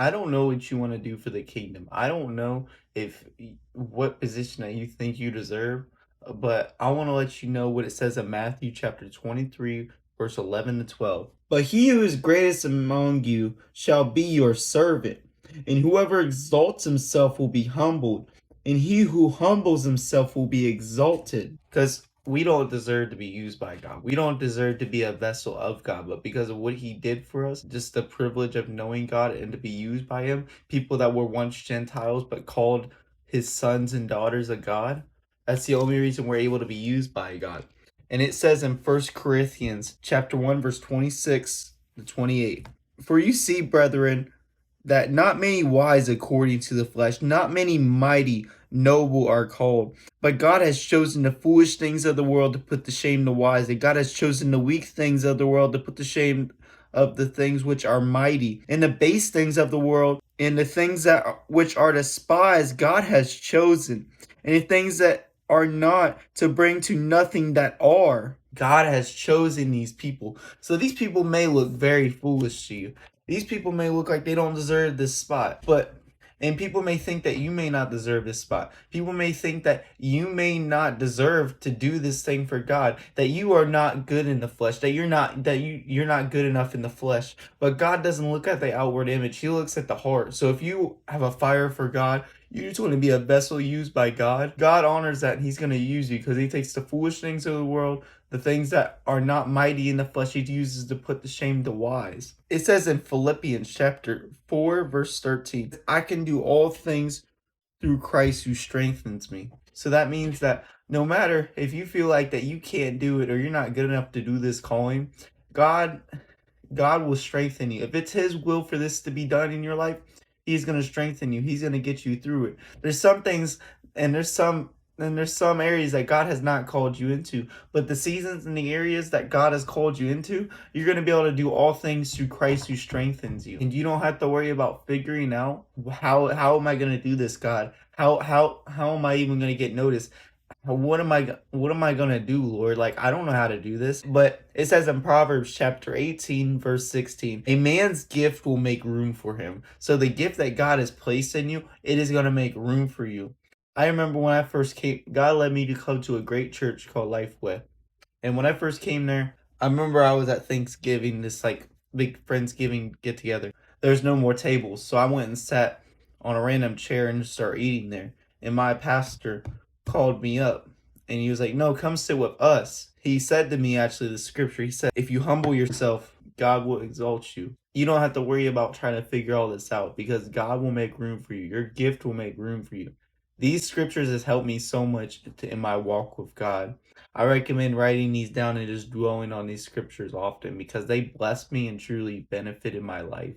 I don't know what you want to do for the kingdom. I don't know what position that you think you deserve, but I want to let you know what it says in Matthew chapter 23, verse 11 to 12. But he who is greatest among you shall be your servant, and whoever exalts himself will be humbled, and he who humbles himself will be exalted. Because we don't deserve to be used by God. We don't deserve to be a vessel of God, but because of what he did for us, just the privilege of knowing God and to be used by him, people that were once Gentiles but called his sons and daughters of God, that's the only reason we're able to be used by God. And it says in 1 Corinthians chapter 1 verse 26 to 28, "For you see, brethren, that not many wise according to the flesh, not many mighty, noble are called. But God has chosen the foolish things of the world to put to shame the wise. And God has chosen the weak things of the world to put to shame of the things which are mighty. And the base things of the world and the things that which are despised, God has chosen. And the things that are not, to bring to nothing that are. God has chosen these people. So these people may look very foolish to you. These people may look like they don't deserve this spot, and people may think that you may not deserve this spot. People may think that you may not deserve to do this thing for God, that you are not good in the flesh, that you're not good enough in the flesh. But God doesn't look at the outward image. He looks at the heart. So if you have a fire for God, you just want to be a vessel used by God. God honors that, and he's going to use you because he takes the foolish things of the world, the things that are not mighty in the flesh, he uses to put to shame the wise. It says in Philippians chapter 4, verse 13, I can do all things through Christ who strengthens me. So that means that no matter if you feel like that you can't do it or you're not good enough to do this calling, God God will strengthen you. If it's his will for this to be done in your life, he's going to strengthen you. He's going to get you through it. There's some things and there's some areas that God has not called you into, but the seasons and the areas that God has called you into, you're going to be able to do all things through Christ who strengthens you. And you don't have to worry about figuring out how am I going to do this, God? How am I even going to get noticed? What am I gonna do, Lord? Like, I don't know how to do this. But it says in Proverbs chapter 18, verse 16, a man's gift will make room for him. So the gift that God has placed in you, it is gonna make room for you. I remember when I first came, God led me to come to a great church called Lifeway. And when I first came there, I remember I was at Thanksgiving, this like big Friendsgiving get together. There's no more tables. So I went and sat on a random chair and just started eating there. And my pastor called me up and he was like, "No, come sit with us." He said to me, actually, the scripture, he said, "If you humble yourself, God will exalt you." You don't have to worry about trying to figure all this out because God will make room for you. Your gift will make room for you. These scriptures has helped me so much in my walk with God. I recommend writing these down and just dwelling on these scriptures often because they blessed me and truly benefited my life.